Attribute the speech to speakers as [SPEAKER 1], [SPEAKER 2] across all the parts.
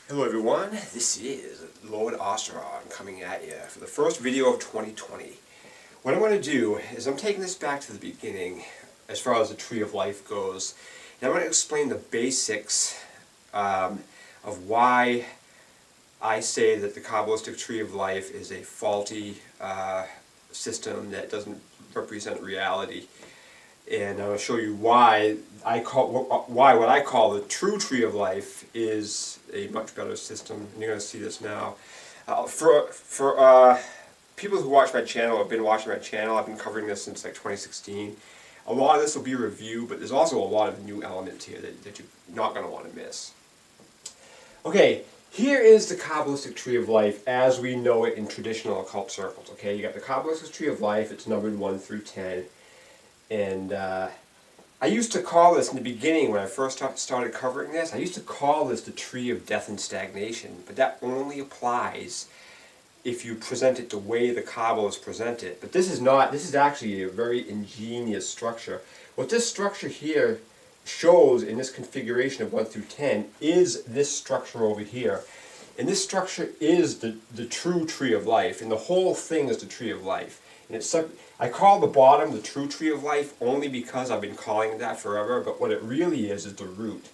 [SPEAKER 1] Hello everyone, this is Lord Osiron coming at you for the first video of 2020. What I'm going to do is I'm taking this back to the beginning as far as the Tree of Life goes. And I'm going to explain the basics of why I say that the Kabbalistic Tree of Life is a faulty system that doesn't represent reality. And I'll show you why what I call the true Tree of Life is a much better system. And you're going to see this now. For people who watch my channel, have been watching my channel, I've been covering this since like 2016. A lot of this will be review, but there's also a lot of new elements here that you're not going to want to miss. Okay, here is the Kabbalistic Tree of Life as we know it in traditional occult circles. Okay, you got the Kabbalistic Tree of Life. It's numbered 1 through 10. And I used to call this, in the beginning when I first started covering this, I used to call this the Tree of Death and Stagnation. But that only applies if you present it the way the Kabbalists present it. But this is not, this is actually a very ingenious structure. What this structure here shows in this configuration of 1 through 10 is this structure over here. And this structure is the true Tree of Life. And the whole thing is the Tree of Life. And it's I call the bottom the true Tree of Life only because I've been calling it that forever, but what it really is the root.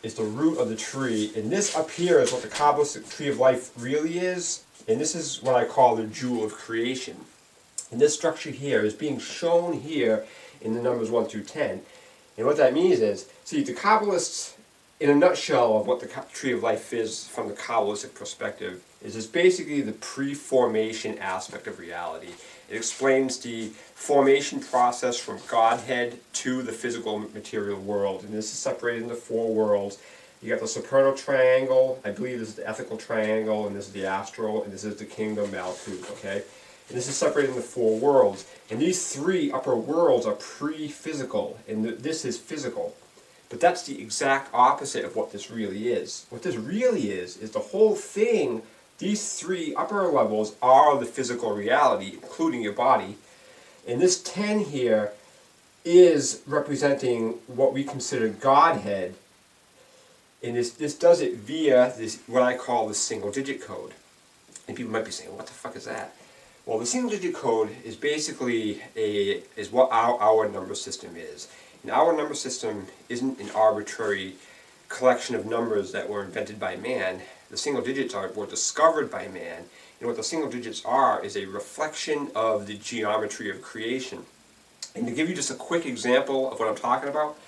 [SPEAKER 1] It's the root of the tree, and this up here is what the Kabbalistic Tree of Life really is, and this is what I call the jewel of creation. And this structure here is being shown here in the numbers 1 through 10. And what that means is, see, the Kabbalists, in a nutshell of what the Tree of Life is from the Kabbalistic perspective, is it's basically the pre-formation aspect of reality. It explains the formation process from Godhead to the physical material world. And this is separated into 4 worlds. You got the supernal triangle, I believe this is the ethical triangle, and this is the astral, and this is the kingdom Malkuth, okay? And this is separated into 4 worlds. And these 3 upper worlds are pre-physical, and this is physical. But that's the exact opposite of what this really is. What this really is the whole thing. These 3 upper levels are the physical reality, including your body. And this 10 here is representing what we consider Godhead. And this does it via this, what I call the single digit code. And people might be saying, what the fuck is that? Well, the single digit code is basically is what our number system is. And our number system isn't an arbitrary collection of numbers that were invented by man. The single digits were discovered by man, and what the single digits are is a reflection of the geometry of creation. And to give you just a quick example of what I'm talking about,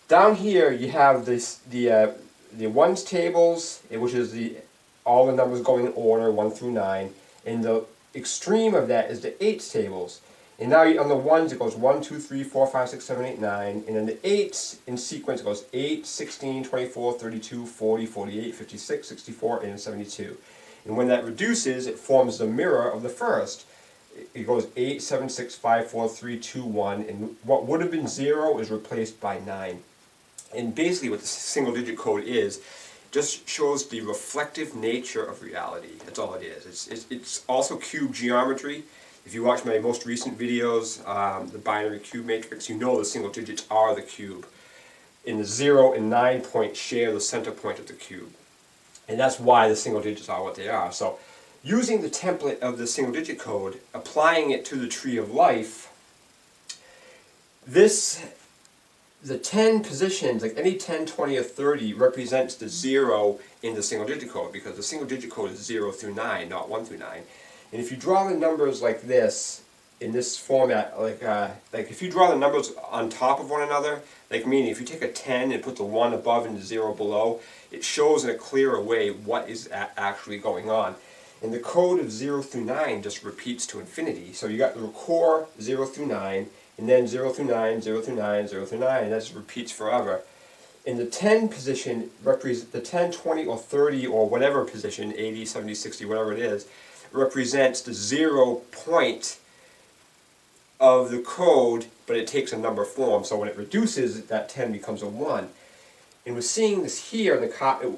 [SPEAKER 1] down here you have the ones tables, which is all the numbers going in order 1 through 9, and the extreme of that is the 8s tables. And now on the 1s it goes 1, 2, 3, 4, 5, 6, 7, 8, 9. And then the 8s in sequence goes 8, 16, 24, 32, 40, 48, 56, 64, and 72. And when that reduces, it forms the mirror of the first. It goes 8, 7, 6, 5, 4, 3, 2, 1. And what would have been 0 is replaced by 9. And basically what the single digit code is, just shows the reflective nature of reality. That's all it is. It's also cube geometry. If you watch my most recent videos, the binary cube matrix, you know the single digits are the cube. And the 0 and 9 points share the center point of the cube. And that's why the single digits are what they are. So using the template of the single digit code, applying it to the Tree of Life, the 10 positions, like any 10, 20, or 30, represents the 0 in the single digit code, because the single digit code is 0 through 9, not 1 through 9. And if you draw the numbers like this, in this format, like if you draw the numbers on top of one another, like meaning if you take a 10 and put the 1 above and the 0 below, it shows in a clearer way what is actually going on. And the code of 0 through 9 just repeats to infinity. So you got the core 0 through 9, and then 0 through 9, 0 through 9, 0 through 9, and that just repeats forever. In the 10 position, represents the 10, 20, or 30, or whatever position, 80, 70, 60, whatever it is, represents the 0 point of the code, but it takes a number form. So when it reduces, that 10 becomes a 1. And we're seeing this here in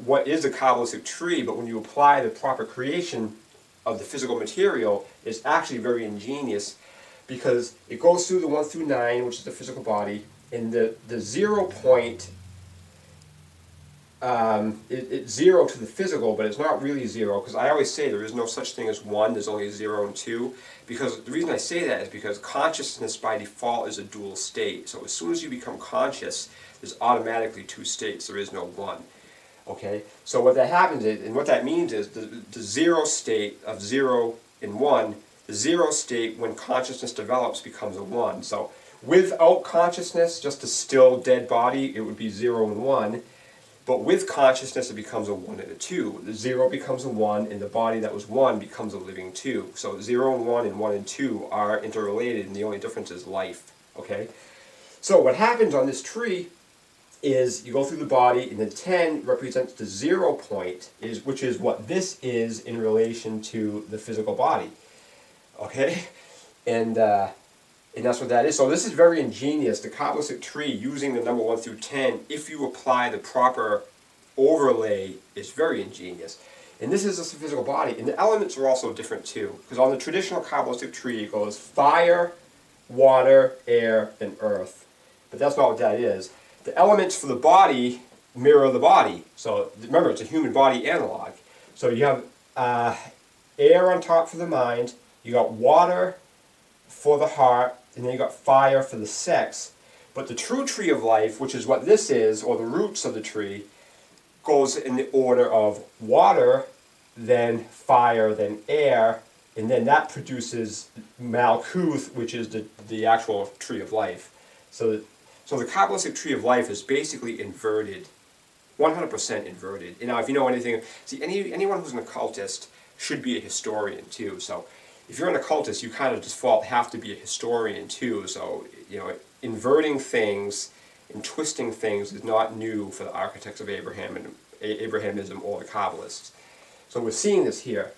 [SPEAKER 1] what is a Kabbalistic tree, but when you apply the proper creation of the physical material, it's actually very ingenious, because it goes through the 1 through 9, which is the physical body, and the 0 point it's 0 to the physical, but it's not really 0, because I always say there is no such thing as 1, there's only 0 and 2. Because the reason I say that is because consciousness by default is a dual state. So as soon as you become conscious, there's automatically 2 states, there is no 1. Okay? So what that happens is, and what that means is the 0 state of 0 and 1, the 0 state when consciousness develops becomes a 1. So without consciousness, just a still dead body, it would be 0 and 1. But with consciousness, it becomes a 1 and a 2. The 0 becomes a 1, and the body that was 1 becomes a living 2. So 0 and 1 and 1 and 2 are interrelated, and the only difference is life. Okay? So what happens on this tree is you go through the body, and the 10 represents the 0 point, which is what this is in relation to the physical body. Okay? And that's what that is. So this is very ingenious. The Kabbalistic tree, using the number 1 through 10, if you apply the proper overlay, is very ingenious. And this is just the physical body. And the elements are also different too. Because on the traditional Kabbalistic tree, it goes fire, water, air, and earth. But that's not what that is. The elements for the body mirror the body. So remember, it's a human body analog. So you have air on top for the mind. You got water for the heart, and then you got fire for the sex. But the true tree of life, which is what this is, or the roots of the tree, goes in the order of water, then fire, then air, and then that produces Malkuth, which is the actual tree of life. So the Kabbalistic tree of life is basically inverted, 100% inverted. And now if you know anything, see, anyone who's an occultist should be a historian too. So if you're an occultist, you kind of default have to be a historian too. So, you know, inverting things and twisting things is not new for the architects of Abraham and Abrahamism or the Kabbalists. So we're seeing this here.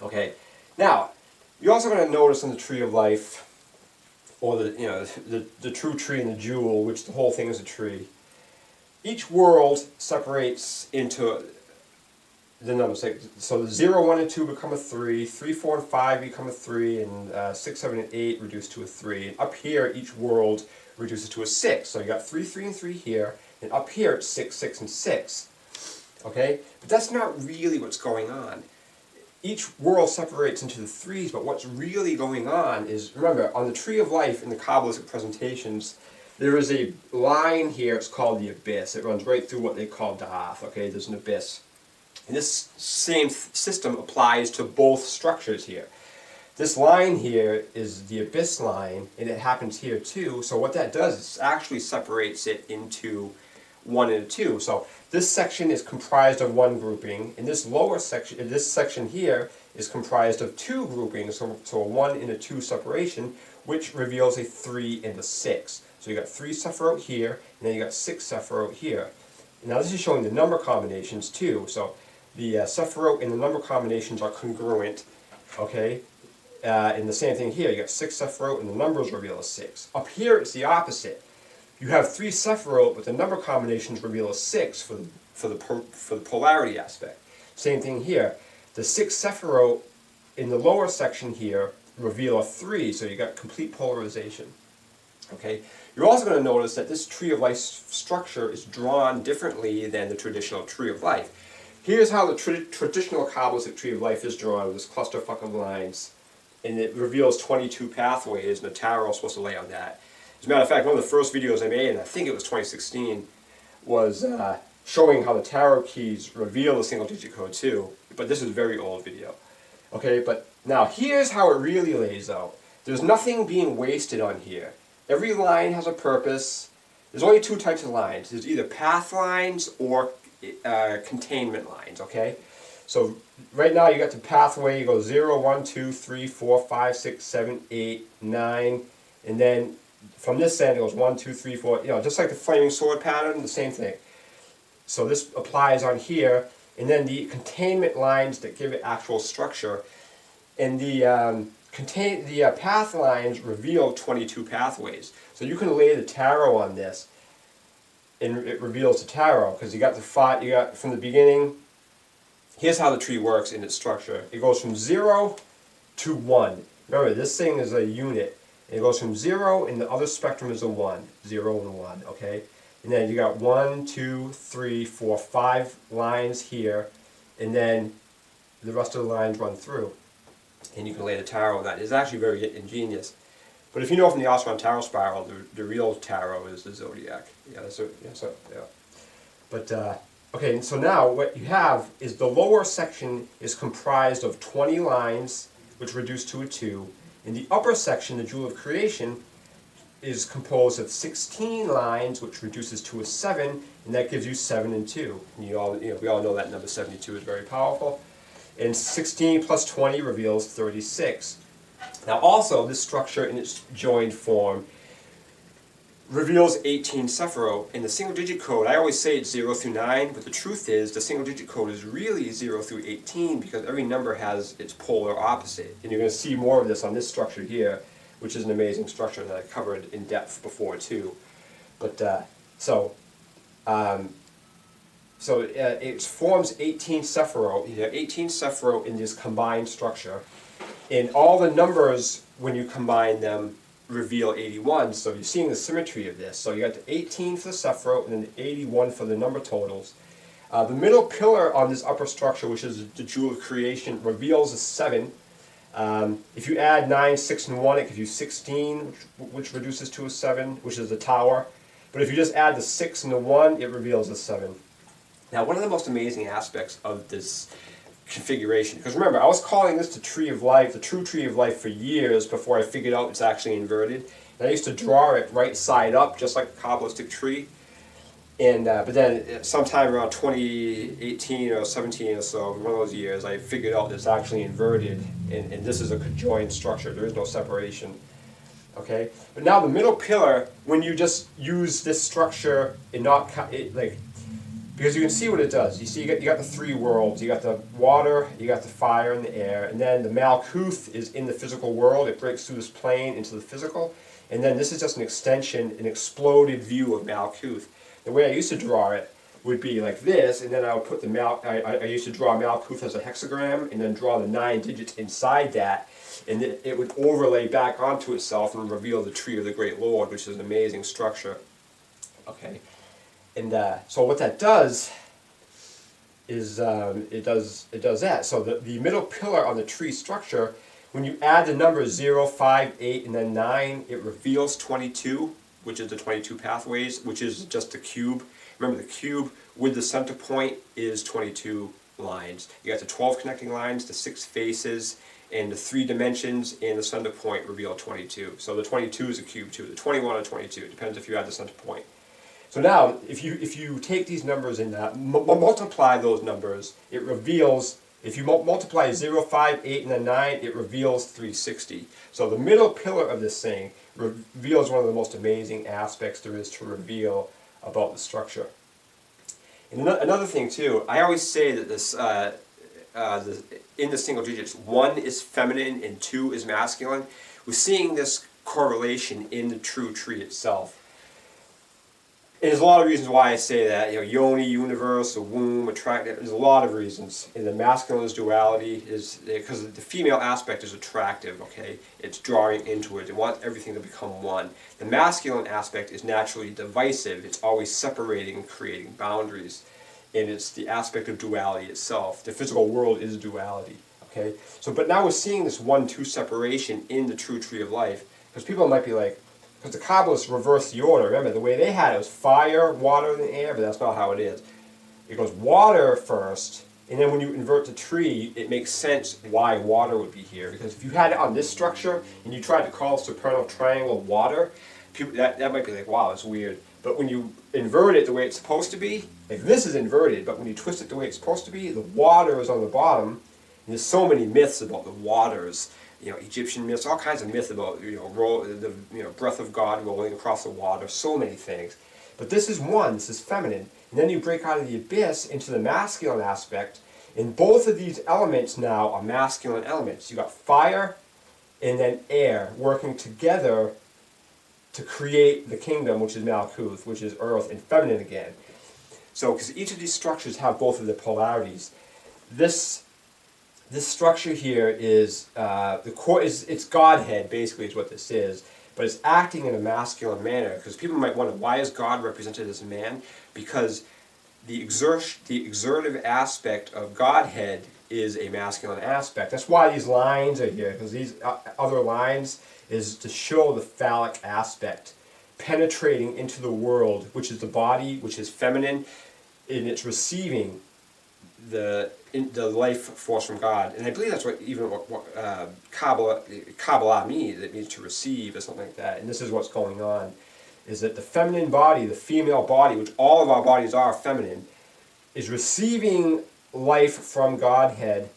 [SPEAKER 1] Okay. Now, you're also going to notice in the tree of life, or the true tree and the jewel, which the whole thing is a tree. Each world separates into the numbers. So the 0, 1, and 2 become a 3, 3, 4, and 5 become a 3, and 6, 7, and 8 reduce to a 3. And up here, each world reduces to a 6. So you got 3, 3, and 3 here, and up here it's 6, 6, and 6. Okay? But that's not really what's going on. Each world separates into the 3s, but what's really going on is, remember, on the Tree of Life in the Kabbalistic presentations, there is a line here, it's called the abyss. It runs right through what they call Da'ath, okay? There's an abyss. And this same system applies to both structures here. This line here is the abyss line, and it happens here too. So what that does is actually separates it into 1 and 2. So this section is comprised of 1 grouping, and this lower section, this section here, is comprised of 2 groupings, so a 1 and a 2 separation, which reveals a 3 and a 6. So you got 3 Sephiroth here, and then you got 6 Sephiroth here. Now this is showing the number combinations too. So the Sephiroth and the number combinations are congruent, okay? And the same thing here, you got 6 Sephiroth and the numbers reveal a 6. Up here it's the opposite. You have 3 Sephiroth, but the number combinations reveal a 6 for the polarity aspect. Same thing here. The 6 Sephiroth in the lower section here reveal a 3, so you got complete polarization. Okay. You're also going to notice that this Tree of Life structure is drawn differently than the traditional Tree of Life. Here's how the traditional Kabbalistic Tree of Life is drawn with this clusterfuck of lines, and it reveals 22 pathways, and the tarot is supposed to lay on that. As a matter of fact, one of the first videos I made, and I think it was 2016, was showing how the tarot keys reveal the single digit code too, but this is a very old video. Okay, but now here's how it really lays out. There's nothing being wasted on here. Every line has a purpose. There's only 2 types of lines. There's either path lines or containment lines, okay? So right now you got the pathway, you go 0, 1, 2, 3, 4, 5, 6, 7, 8, 9, and then from this end it goes 1, 2, 3, 4, you know, just like the flaming sword pattern, the same thing. So this applies on here, and then the containment lines that give it actual structure, and the path lines reveal 22 pathways. So you can lay the tarot on this, and it reveals the tarot, because you got from the beginning. Here's how the tree works in its structure. It goes from 0 to 1. Remember, this thing is a unit. It goes from 0, and the other spectrum is a 1. 0 and 1, okay? and then you got 1, 2, 3, 4, 5 lines here, and then the rest of the lines run through. And you can lay the tarot on that. It's actually very ingenious. But if you know from the Osiron tarot spiral, the real tarot is the zodiac. Yeah, yeah. But okay, so now what you have is the lower section is comprised of 20 lines, which reduce to a 2. In the upper section, the Jewel of Creation, is composed of 16 lines, which reduces to a 7, and that gives you 7 and 2. And we all know that number 72 is very powerful. And 16 plus 20 reveals 36. Now also, this structure in its joined form reveals 18 Sephiroth. In the single digit code, I always say it's 0 through 9, but the truth is the single digit code is really 0 through 18 because every number has its polar opposite. And you're going to see more of this on this structure here, which is an amazing structure that I covered in depth before too. But it forms 18 Sephiroth. You have 18 Sephiroth in this combined structure. And all the numbers, when you combine them, reveal 81. So you're seeing the symmetry of this. So you got the 18 for the Sephiroth and then the 81 for the number totals. The middle pillar on this upper structure, which is the Jewel of Creation, reveals a 7. If you add 9, 6, and 1, it gives you 16, which reduces to a 7, which is the tower. But if you just add the 6 and the 1, it reveals a 7. Now, one of the most amazing aspects of this configuration, because remember, I was calling this the Tree of Life, the true Tree of Life, for years before I figured out it's actually inverted. And I used to draw it right side up, just like a Kabbalistic tree. And but then sometime around 2018 or 17 or so, one of those years, I figured out it's actually inverted, and this is a conjoined structure. There is no separation. Okay, but now the middle pillar, when you just use this structure and not because you can see what it does. You see, you got the 3 worlds. You got the water, you got the fire, and the air, and then the Malkuth is in the physical world. It breaks through this plane into the physical, and then this is just an extension, an exploded view of Malkuth. The way I used to draw it would be like this, and then I would put the I used to draw Malkuth as a hexagram, and then draw the 9 digits inside that, and it would overlay back onto itself and reveal the Tree of the Great Lord, which is an amazing structure. Okay, and so what that does is it does that. So the middle pillar on the tree structure, when you add the numbers 0, 5, 8, and then 9, it reveals 22. Which is the 22 pathways, which is just the cube. Remember, the cube with the center point is 22 lines. You got the 12 connecting lines, the 6 faces, and the 3 dimensions, and the center point reveal 22. So the 22 is a cube too. The 21 or 22, it depends if you add the center point. So now, if you take these numbers and multiply those numbers, it reveals. If you multiply 0, 5, 8, and then 9, it reveals 360. So the middle pillar of this thing reveals one of the most amazing aspects there is to reveal about the structure. And another thing too, I always say that this in the single digits, 1 is feminine and 2 is masculine. We're seeing this correlation in the true tree itself. And there's a lot of reasons why I say that. Yoni, universe, a womb, attractive. There's a lot of reasons. And the masculine is duality, is because the female aspect is attractive. Okay, it's drawing into it. It wants everything to become one. The masculine aspect is naturally divisive. It's always separating and creating boundaries. And it's the aspect of duality itself. The physical world is duality. Okay, but now we're seeing this 1-2 separation in the true Tree of Life, because people might be like, because the Kabbalists reversed the order. Remember, the way they had it was fire, water, and air, but that's not how it is. It goes water first, and then when you invert the tree, it makes sense why water would be here. Because if you had it on this structure, and you tried to call a supernal triangle water, people, that might be like, wow, that's weird. But when you invert it the way it's supposed to be, like this is inverted, but when you twist it the way it's supposed to be, the water is on the bottom, and there's so many myths about the waters. Egyptian myths, all kinds of myths about the breath of God rolling across the water, so many things. But this is one, this is feminine. And then you break out of the abyss into the masculine aspect, and both of these elements now are masculine elements. You got fire and then air working together to create the kingdom, which is Malkuth, which is earth, and feminine again. So, because each of these structures have both of the polarities. This structure here is the core. It's Godhead, basically, is what this is. but it's acting in a masculine manner. Because people might wonder, why is God represented as a man? Because the exertive aspect of Godhead is a masculine aspect. That's why these lines are here, because these other lines is to show the phallic aspect penetrating into the world, which is the body, which is feminine, and it's receiving the life force from God. And I believe that's what even Kabbalah means. It means to receive or something like that. And this is what's going on, is that the feminine body, the female body, which all of our bodies are feminine, is receiving life from Godhead,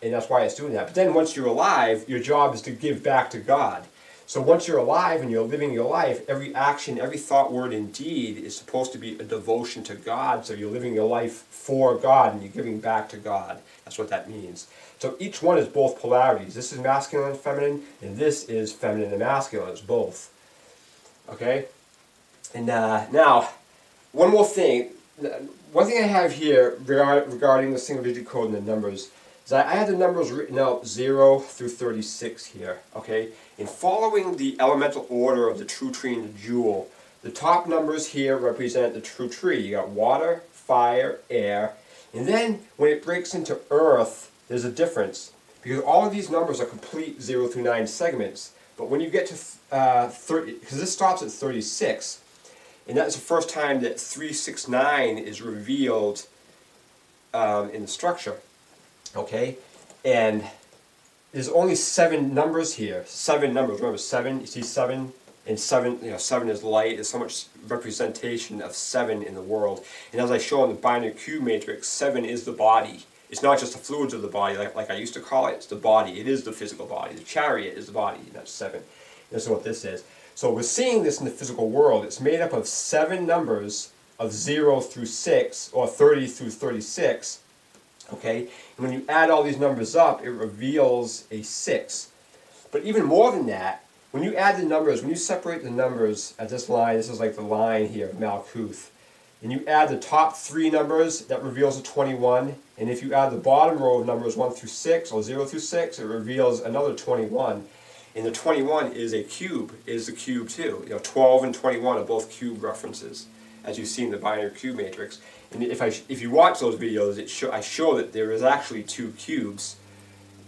[SPEAKER 1] and that's why it's doing that. But then once you're alive, your job is to give back to God. So once you're alive and you're living your life, every action, every thought, word, and deed is supposed to be a devotion to God. So you're living your life for God and you're giving back to God. That's what that means. So each one is both polarities. This is masculine and feminine, and this is feminine and masculine. It's both. Okay? And now, one more thing. One thing I have here regarding the single-digit code and the numbers is I had the numbers written out 0 through 36 here. Okay? In following the elemental order of the true tree and the jewel, the top numbers here represent the true tree. You got water, fire, air, and then when it breaks into earth, there's a difference, because all of these numbers are complete 0 through 9 segments. But when you get to 30, because this stops at 36, and that's the first time that 369 is revealed in the structure. Okay, and there's only 7 numbers here. 7 numbers. Remember, 7. You see 7, and 7. You know, 7 is light. There's so much representation of 7 in the world. And as I show in the binary cube matrix, 7 is the body. It's not just the fluids of the body, like I used to call it. It's the body. It is the physical body. The chariot is the body. And that's 7. And this is what this is. So we're seeing this in the physical world. It's made up of 7 numbers of 0 through 6, or 30 through 36. Okay, and when you add all these numbers up, it reveals a 6. But even more than that, when you add the numbers, when you separate the numbers at this line, this is like the line here of Malkuth, and you add the top 3 numbers, that reveals a 21. And if you add the bottom row of numbers 1 through 6, or 0 through 6, it reveals another 21. And the 21 is a cube, is the cube too. You know, 12 and 21 are both cube references, as you see in the binary cube matrix. And if you watch those videos, I show that there is actually 2 cubes,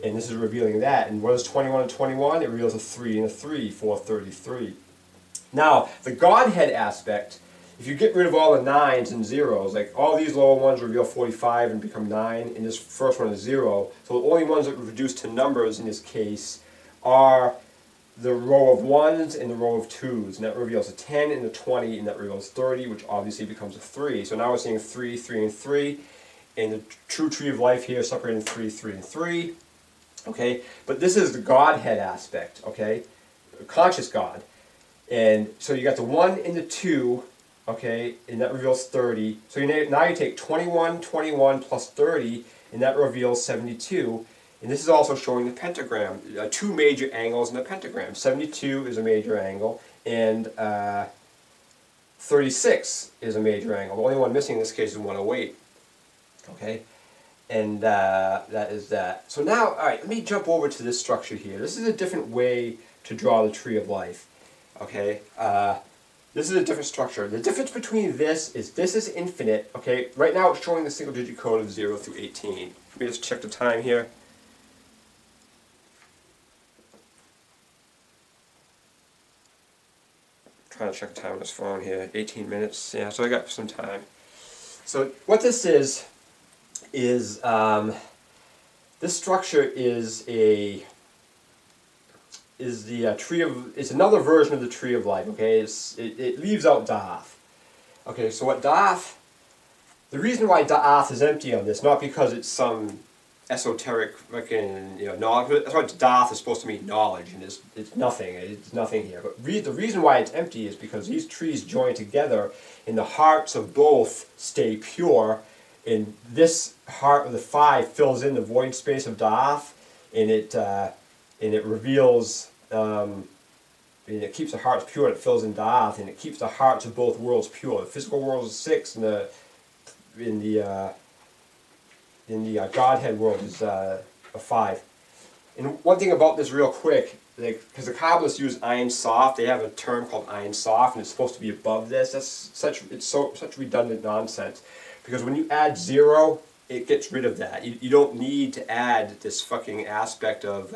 [SPEAKER 1] and this is revealing that. And what is 21 and 21? It reveals a 3 and a 3 for 33. Now, the Godhead aspect, if you get rid of all the 9s and 0s, like all these lower ones reveal 45 and become 9, and this first one is 0, so the only ones that reduce to numbers in this case are the row of 1s and the row of 2s, and that reveals a 10 and a 20, and that reveals 30, which obviously becomes a 3. So now we're seeing 3, 3, and 3, and the true tree of life here separating 3, 3, and 3. Okay, but this is the Godhead aspect, okay, conscious God. And so you got the 1 and the 2, okay, and that reveals 30. So now you take 21, 21 plus 30, and that reveals 72. And this is also showing the pentagram, 2 major angles in the pentagram. 72 is a major angle, and 36 is a major angle. The only one missing in this case is 108. Okay, and that is that. So now, all right, let me jump over to this structure here. This is a different way to draw the tree of life. Okay, this is a different structure. The difference between this is infinite. Okay, right now it's showing the single digit code of 0 through 18. Let me just check the time here. Trying to check the time on this phone here. 18 minutes. Yeah, so I got some time. So what this is this structure is the tree of. It's another version of the tree of life. Okay, it leaves out Daath. Okay, so what Daath? The reason why Daath is empty on this, not because it's some esoteric fucking knowledge. That's why Daath is supposed to mean knowledge, and it's nothing. It's nothing here. But the reason why it's empty is because these trees join together, and the hearts of both stay pure. And this heart of the 5 fills in the void space of Daath, and it reveals. And it keeps the hearts pure. And it fills in Daath, and it keeps the hearts of both worlds pure. The physical world is 6, and in the Godhead world is a 5. And one thing about this real quick, because the Kabbalists use Ein Sof, they have a term called Ein Sof, and it's supposed to be above this. That's such redundant nonsense. Because when you add 0, it gets rid of that. You don't need to add this fucking aspect of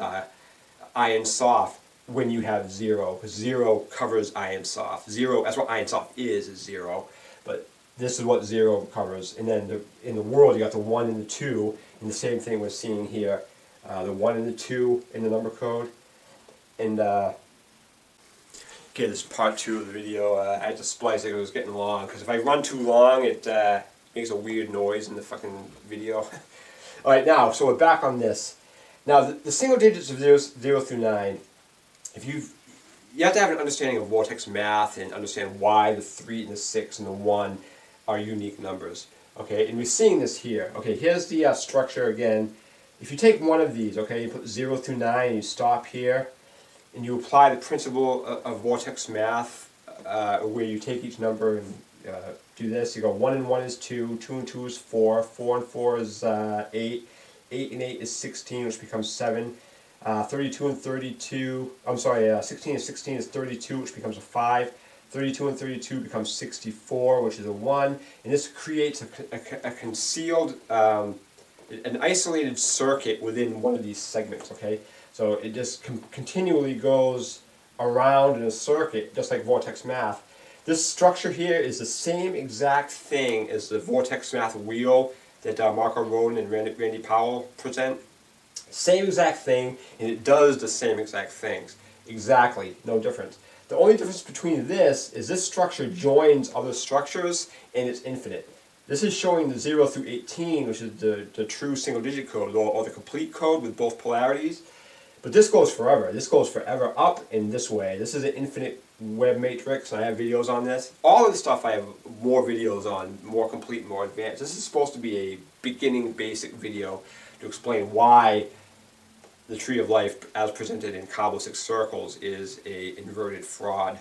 [SPEAKER 1] Ein Sof when you have 0, because 0 covers Ein Sof. 0, that's what Ein Sof is 0. But this is what 0 covers. And then in the world, you got the 1 and the 2, and the same thing we're seeing here. The 1 and the 2 in the number code. And, okay, this is part 2 of the video. I had to splice it, it was getting long, because if I run too long, it makes a weird noise in the fucking video. Alright, now, so we're back on this. Now, the single digits of 0 through 9, you have to have an understanding of vortex math and understand why the 3 and the 6 and the 1 are unique numbers. Okay, and we're seeing this here. Okay, here's the structure again. If you take one of these, okay, you put 0 through 9, you stop here, and you apply the principle of vortex math, where you take each number and do this. You go 1 and 1 is 2, 2 and 2 is 4, 4 and 4 is 8, 8 and 8 is 16, which becomes 7. 32 and 32, I'm sorry, 16 and 16 is 32, which becomes a 5. 32 and 32 becomes 64, which is a 1. And this creates a concealed, an isolated circuit within one of these segments, okay? So it just continually goes around in a circuit, just like vortex math. This structure here is the same exact thing as the vortex math wheel that Marco Rodin and Randy Powell present. Same exact thing, and it does the same exact things. Exactly, no difference. The only difference between this is this structure joins other structures, and it's infinite. This is showing the 0 through 18, which is the true single digit code, or the complete code with both polarities. But this goes forever. This goes forever up in this way. This is an infinite web matrix, and I have videos on this. All of this stuff I have more videos on, more complete, more advanced. This is supposed to be a beginning basic video to explain why the Tree of Life, as presented in Kabbalistic circles, is a inverted fraud.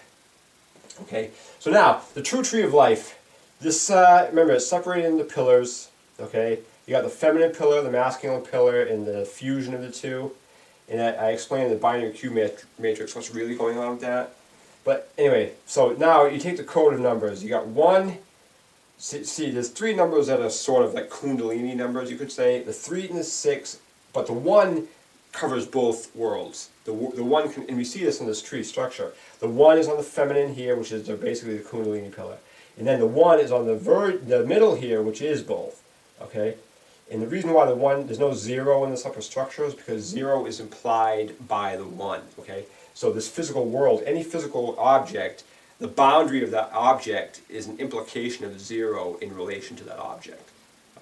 [SPEAKER 1] Okay, so now, the true Tree of Life. This, remember, it's separated into pillars, okay? You got the feminine pillar, the masculine pillar, and the fusion of the two. And I explained in the binary cube matrix what's really going on with that. But anyway, so now you take the code of numbers. You got 1, see, there's 3 numbers that are sort of like Kundalini numbers, you could say. The 3 and the 6, but the 1 covers both worlds. The 1, and we see this in this tree structure. The 1 is on the feminine here, which is basically the Kundalini pillar. And then the 1 is on the middle here, which is both. Okay? And the reason why the 1, there's no 0 in this upper structure is because 0 is implied by the 1. Okay? So this physical world, any physical object, the boundary of that object is an implication of 0 in relation to that object.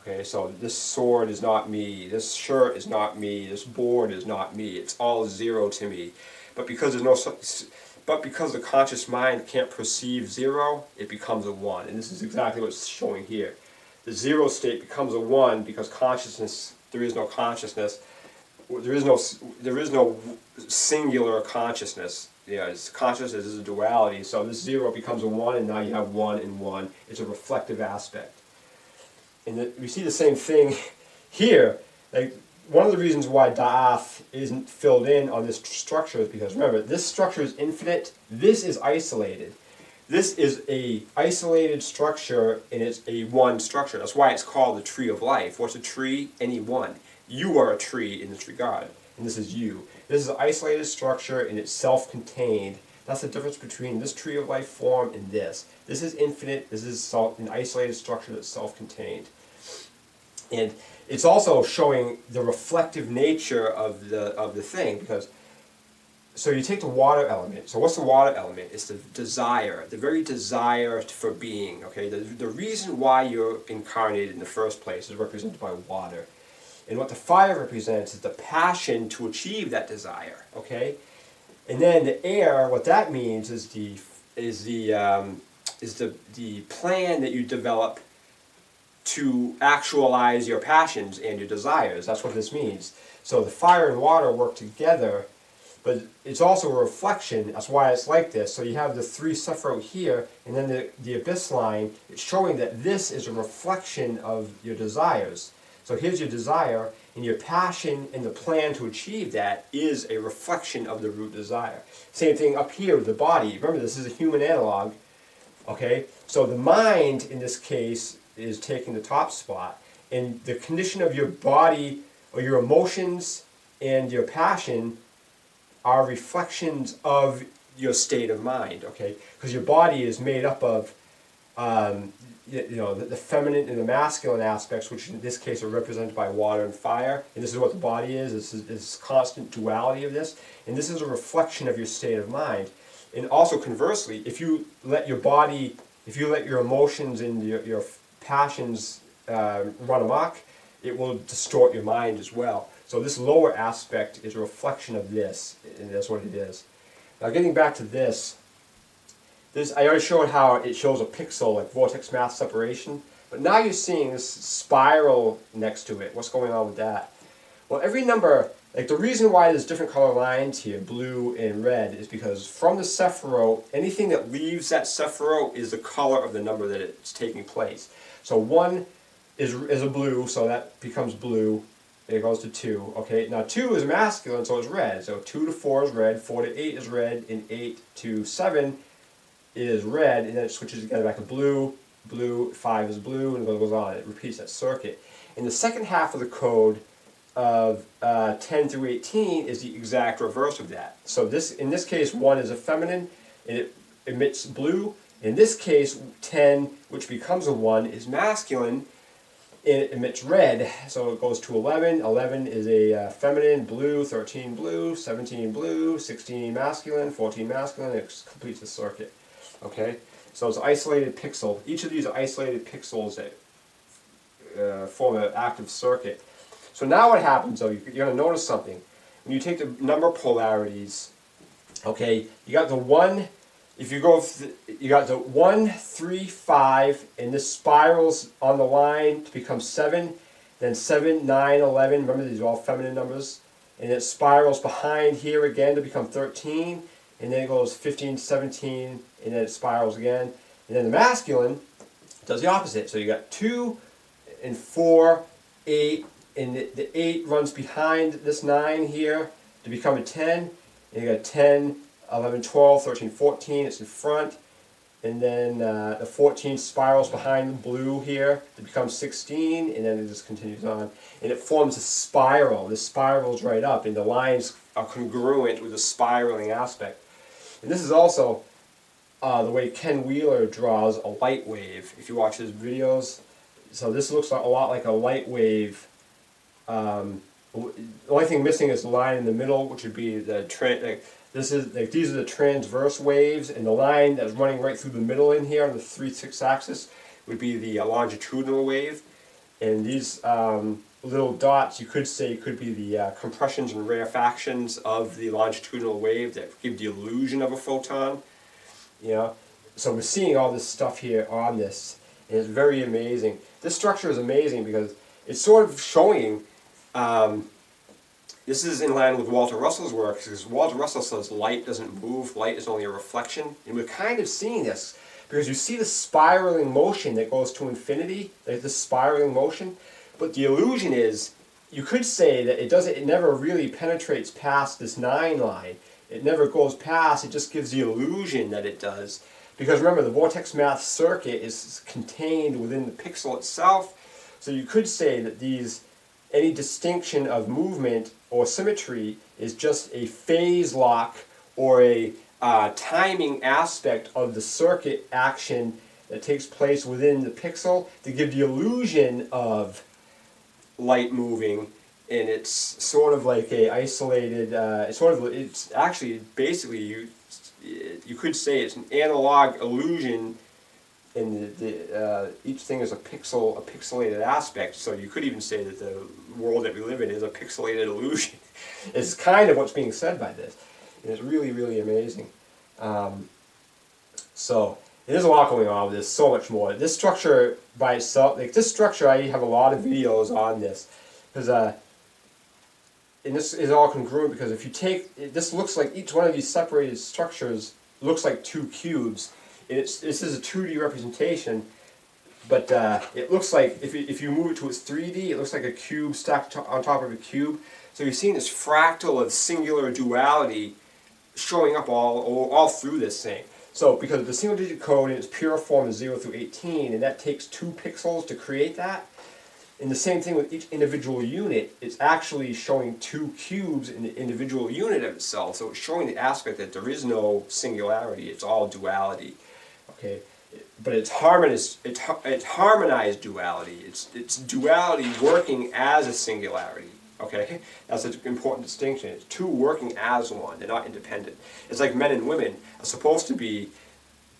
[SPEAKER 1] Okay, so this sword is not me, this shirt is not me, this board is not me. It's all 0 to me. But because the conscious mind can't perceive 0, it becomes a 1. And this is exactly what's showing here. The 0 state becomes a 1 because consciousness, there is no consciousness. There is no singular consciousness. Yeah, consciousness is a duality. So this 0 becomes a 1, and now you have 1 and 1. It's a reflective aspect. And we see the same thing here. Like, one of the reasons why Da'ath isn't filled in on this structure is because, remember, this structure is infinite. This is isolated. This is a isolated structure, and it's a 1 structure. That's why it's called the Tree of Life. What's a tree? Any 1. You are a tree in this regard, and this is you. This is an isolated structure, and it's self-contained. That's the difference between this Tree of Life form and this. This is infinite. This is an isolated structure that's self-contained. And it's also showing the reflective nature of the thing, because so you take the water element. So what's the water element? It's the desire, the very desire for being. Okay, the reason why you're incarnated in the first place is represented by water, and what the fire represents is the passion to achieve that desire. Okay, and then the air, what that means is the plan that you develop to actualize your passions and your desires. That's what this means. So the fire and water work together, but it's also a reflection. That's why it's like this. So you have the 3 Sephirot here, and then the abyss line. It's showing that this is a reflection of your desires. So here's your desire, and your passion and the plan to achieve that is a reflection of the root desire. Same thing up here with the body. Remember, this is a human analog. Okay, so the mind in this case is taking the top spot, and the condition of your body or your emotions and your passion are reflections of your state of mind. Okay, because your body is made up of the feminine and the masculine aspects, which in this case are represented by water and fire, and this is what the body is. This is this constant duality of this, and this is a reflection of your state of mind. And also conversely, if you let your body, if you let your emotions and your passions run amok, it will distort your mind as well. So this lower aspect is a reflection of this, and that's what it is. Now getting back to this, I already showed how it shows a pixel, like vortex mass separation, but now you're seeing this spiral next to it. What's going on with that? Well, every number, like the reason why there's different color lines here, blue and red, is because from the Sephiroth, anything that leaves that Sephiroth is the color of the number that it's taking place. So 1 is a blue, so that becomes blue. It goes to 2. Okay, now 2 is masculine, so it's red. So 2 to 4 is red, 4 to 8 is red, and 8 to 7 is red, and then it switches again back to blue, blue, 5 is blue, and it goes on. It repeats that circuit. In the second half of the code of 10 through 18 is the exact reverse of that. So in this case, 1 is a feminine, and it emits blue. In this case, 10, which becomes a 1, is masculine, and it emits red. So it goes to 11. 11 is a feminine, blue, 13 blue, 17 blue, 16 masculine, 14 masculine. It completes the circuit. Okay, so it's an isolated pixel. Each of these are isolated pixels that form an active circuit. So now what happens, though, you're going to notice something. When you take the number polarities, okay, you got the 1, if you go, you got the 1, 3, 5, and this spirals on the line to become 7, then 7, 9, 11, remember these are all feminine numbers, and it spirals behind here again to become 13, and then it goes 15, 17, and then it spirals again, and then the masculine does the opposite. So you got 2 and 4, 8, and the 8 runs behind this 9 here to become a 10, and you got 10, 11, 12, 13, 14, it's in front, and then the 14 spirals behind the blue here to become 16, and then it just continues on, and it forms a spiral. This spirals right up, and the lines are congruent with the spiraling aspect. And this is also the way Ken Wheeler draws a light wave, if you watch his videos. So this looks a lot like a light wave. The only thing missing is the line in the middle, which would be the these are the transverse waves, and the line that's running right through the middle in here on the 3/6 axis would be the longitudinal wave. And these little dots, you could say, could be the compressions and rarefactions of the longitudinal wave that give the illusion of a photon. You know, so we're seeing all this stuff here on this, and it's very amazing. This structure is amazing because it's sort of showing. This is in line with Walter Russell's work, because Walter Russell says light doesn't move, light is only a reflection. And we're kind of seeing this, because you see the spiraling motion that goes to infinity, like this spiraling motion, but the illusion is, you could say that it never really penetrates past this 9 line. It never goes past, it just gives the illusion that it does. Because remember, the vortex math circuit is contained within the pixel itself, so you could say that any distinction of movement or symmetry is just a phase lock or a timing aspect of the circuit action that takes place within the pixel to give the illusion of light moving, and it's sort of like a isolated, it's actually basically, you could say it's an analog illusion, and each thing is a pixelated aspect, so you could even say that the world that we live in is a pixelated illusion. It's kind of what's being said by this, and it's really, really amazing. So there's a lot going on with this, so much more. This structure by itself, like this structure, I have a lot of videos on this, because and this is all congruent, because if you take, this looks like each one of these separated structures looks like 2 cubes. This is a 2D representation, but it looks like, if you move it to its 3D, it looks like a cube stacked on top of a cube. So you're seeing this fractal of singular duality showing up all through this thing. So because the single digit code in its pure form is 0 through 18, and that takes 2 pixels to create that. And the same thing with each individual unit, it's actually showing 2 cubes in the individual unit of itself. So it's showing the aspect that there is no singularity, it's all duality. Okay, but it's harmonized duality. It's duality working as a singularity. Okay, that's an important distinction. It's 2 working as one. They're not independent. It's like men and women are supposed to be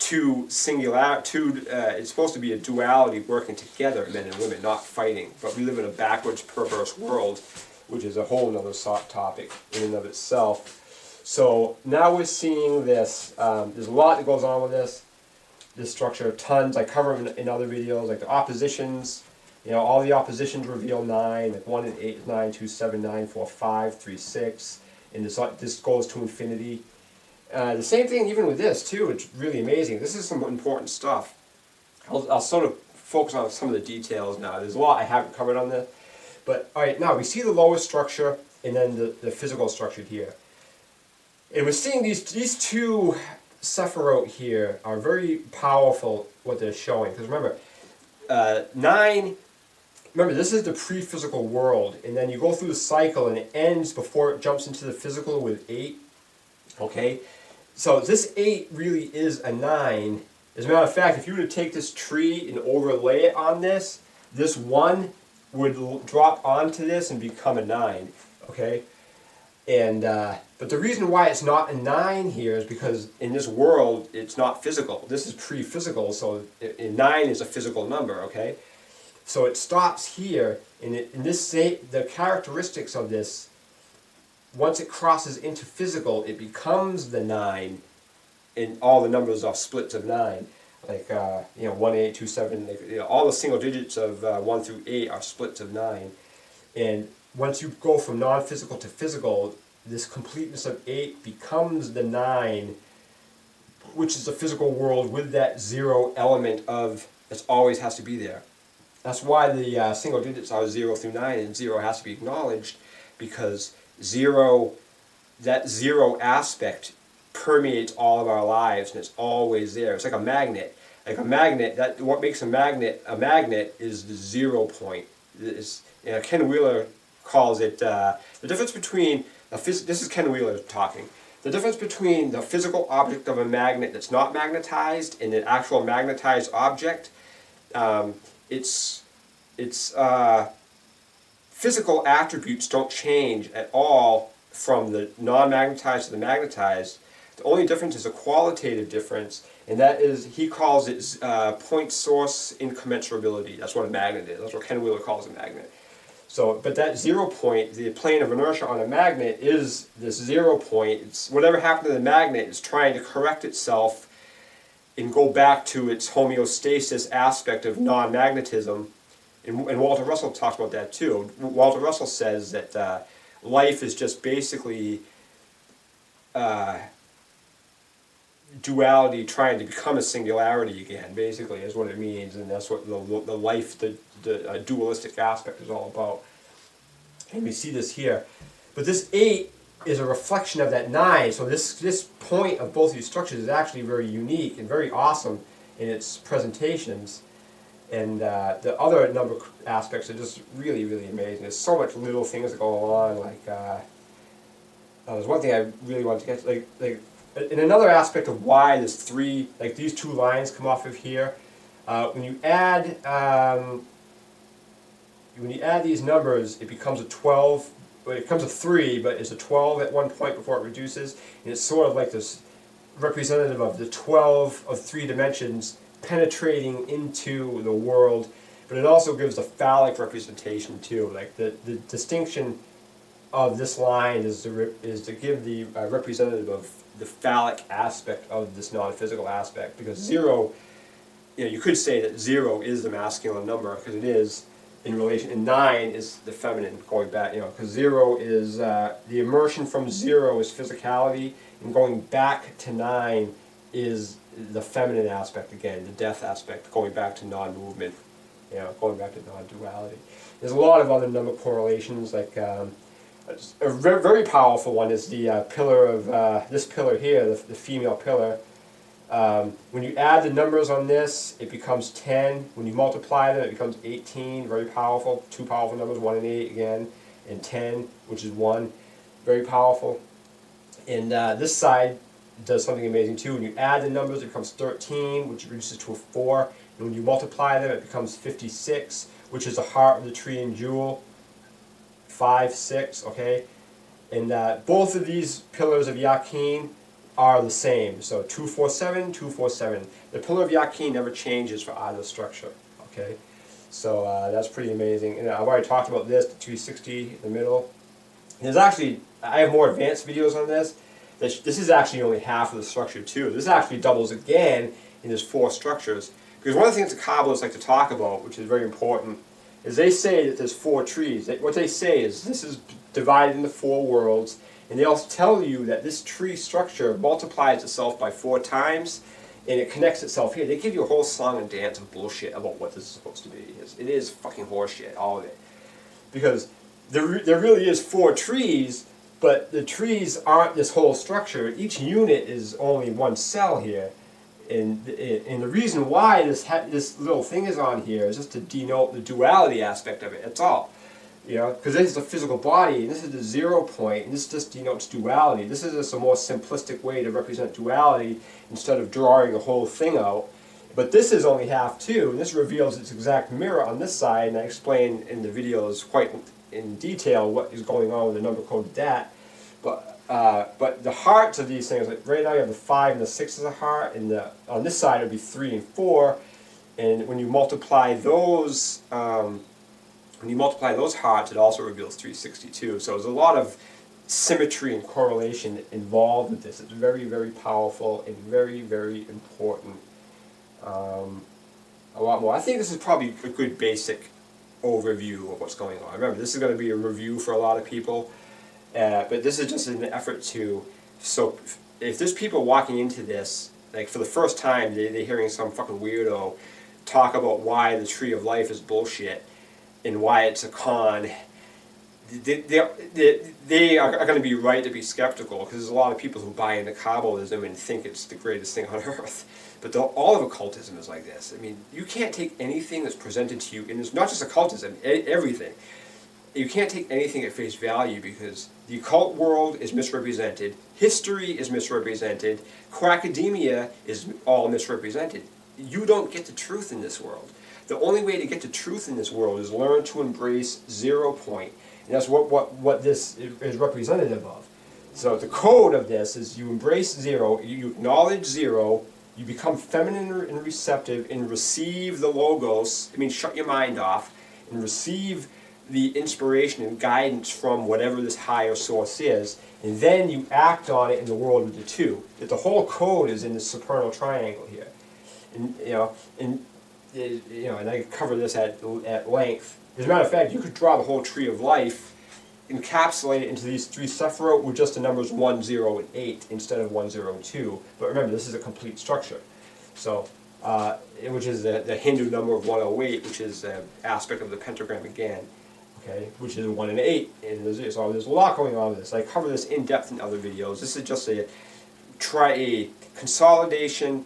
[SPEAKER 1] it's supposed to be a duality working together, men and women, not fighting. But we live in a backwards, perverse world, which is a whole other topic in and of itself. So now we're seeing this. There's a lot that goes on with this structure. Tons. I cover them in other videos, like the oppositions. You know, all the oppositions reveal 9. Like 1 and 8 is 9, 2, 7, 9, 4, 5, 3, 6. And this goes to infinity. The same thing even with this too. It's really amazing. This is some important stuff. I'll sort of focus on some of the details now. There's a lot I haven't covered on this. But alright, now we see the lowest structure and then the physical structure here. And we're seeing these 2 Sephiroth here are very powerful what they're showing. Because remember, 9, remember this is the pre-physical world. And then you go through the cycle and it ends before it jumps into the physical with 8. Okay? So this 8 really is a 9. As a matter of fact, if you were to take this tree and overlay it on this 1 would drop onto this and become a 9. Okay? And but the reason why it's not a 9 here is because in this world it's not physical. This is pre-physical, so 9 is a physical number. Okay? So it stops here, and the characteristics of this, once it crosses into physical, it becomes the 9, and all the numbers are splits of 9. Like, 1, 8, 2, 7, all the single digits of 1 through 8 are splits of 9. And once you go from non-physical to physical, this completeness of 8 becomes the 9, which is the physical world with that 0 element of, it always has to be there. That's why the single digits are 0 through 9, and 0 has to be acknowledged, because that 0 aspect permeates all of our lives, and it's always there. It's like a magnet. Like a magnet, what makes a magnet is the 0 point. Ken Wheeler calls it the difference between this is Ken Wheeler talking. The difference between the physical object of a magnet that's not magnetized and an actual magnetized object. Its physical attributes don't change at all from the non-magnetized to the magnetized. The only difference is a qualitative difference, and that is, he calls it point source incommensurability. That's what a magnet is. That's what Ken Wheeler calls a magnet. So, but that 0 point, the plane of inertia on a magnet, is this 0 point. It's whatever happened to the magnet is trying to correct itself and go back to its homeostasis aspect of non-magnetism. And Walter Russell talks about that too. Walter Russell says that life is just basically duality trying to become a singularity again, basically, is what it means. And that's what the life, the dualistic aspect is all about. And we see this here. But this 8 is a reflection of that 9. So this point of both these structures is actually very unique and very awesome in its presentations. And the other number aspects are just really, really amazing. There's so much little things that go along. Like there's one thing I really want to get to, like in another aspect of why there's 3, like these 2 lines come off of here. When you add these numbers, it becomes a 12. Well, it becomes a 3, but it's a 12 at one point before it reduces, and it's sort of like this representative of the 12 of 3 dimensions penetrating into the world. But it also gives a phallic representation too. Like the distinction of this line is to give the representative of the phallic aspect of this non-physical aspect, because 0, you could say that 0 is the masculine number, because it is in relation, and 9 is the feminine, going back, because 0 is the immersion from 0 is physicality, and going back to 9 is the feminine aspect again, the death aspect, going back to non-movement, going back to non-duality. There's a lot of other number correlations, like a very powerful one is the pillar of, this pillar here, the female pillar. When you add the numbers on this, it becomes 10. When you multiply them, it becomes 18, very powerful. Two powerful numbers, 1 and 8 again, and 10, which is 1, very powerful. And this side does something amazing too. When you add the numbers, it becomes 13, which reduces to a 4. And when you multiply them, it becomes 56, which is the heart of the tree and jewel. 5, 6, okay? And both of these pillars of Yakin are the same. So 247, 247. The pillar of Yakin never changes for either structure, okay? So that's pretty amazing. And I've already talked about this, the 360 in the middle. There's actually, I have more advanced videos on this. This is actually only half of the structure too. This actually doubles again in these 4 structures. Because one of the things the Kabbalists like to talk about, which is very important, is they say that there's 4 trees. What they say is this is divided into 4 worlds, and they also tell you that this tree structure multiplies itself by 4 times, and it connects itself here. They give you a whole song and dance of bullshit about what this is supposed to be. It is fucking horseshit, all of it. Because there really is 4 trees, but the trees aren't this whole structure. Each unit is only 1 cell here. And the reason why this little thing is on here is just to denote the duality aspect of it. That's all. Because this is the physical body, and this is the 0 point, and this just denotes duality. This is just a more simplistic way to represent duality instead of drawing the whole thing out. But this is only half too, and this reveals its exact mirror on this side, and I explain in the videos quite in detail what is going on with the number code of that. But the hearts of these things, like right now you have the 5 and the 6 as a heart, and on this side it would be 3 and 4, and when you multiply those hearts, it also reveals 362. So there's a lot of symmetry and correlation involved with this. It's very, very powerful and very, very important. A lot more. I think this is probably a good basic overview of what's going on. Remember, this is going to be a review for a lot of people. But this is just an effort to, so if there's people walking into this, like for the first time, they're hearing some fucking weirdo talk about why the Tree of Life is bullshit and why it's a con, they are going to be right to be skeptical, because there's a lot of people who buy into Kabbalism and think it's the greatest thing on earth. But all of occultism is like this. I mean, you can't take anything that's presented to you, and it's not just occultism, everything. You can't take anything at face value, because the occult world is misrepresented, history is misrepresented, quackademia is all misrepresented. You don't get the truth in this world. The only way to get the truth in this world is learn to embrace 0 point. And that's what this is representative of. So the code of this is you embrace 0, you acknowledge 0, you become feminine and receptive and receive the logos, shut your mind off, and receive the inspiration and guidance from whatever this higher source is, and then you act on it in the world with the 2. That the whole code is in this supernal triangle here, and I cover this at length. As a matter of fact, you could draw the whole Tree of Life, encapsulate it into these 3 sephirot with just the numbers 1, 0, and 8 instead of 1, 0, and 2. But remember, this is a complete structure. So, which is the Hindu number of 108, which is an aspect of the pentagram again. Okay, which is 1 and 8, and there's a lot going on with this. I cover this in depth in other videos. This is just a consolidation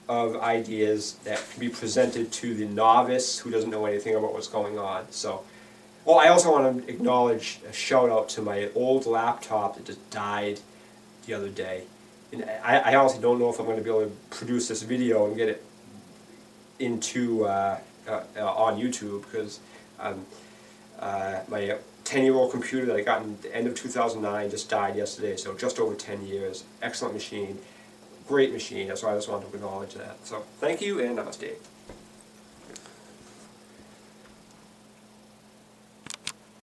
[SPEAKER 1] of ideas that can be presented to the novice who doesn't know anything about what's going on. So, well, I also want to acknowledge a shout out to my old laptop that just died the other day, and I honestly don't know if I'm going to be able to produce this video and get it into on YouTube, because my 10-year-old computer that I got in the end of 2009 just died yesterday, so just over 10 years. Excellent machine, great machine, that's why I just wanted to acknowledge that. So thank you, and namaste.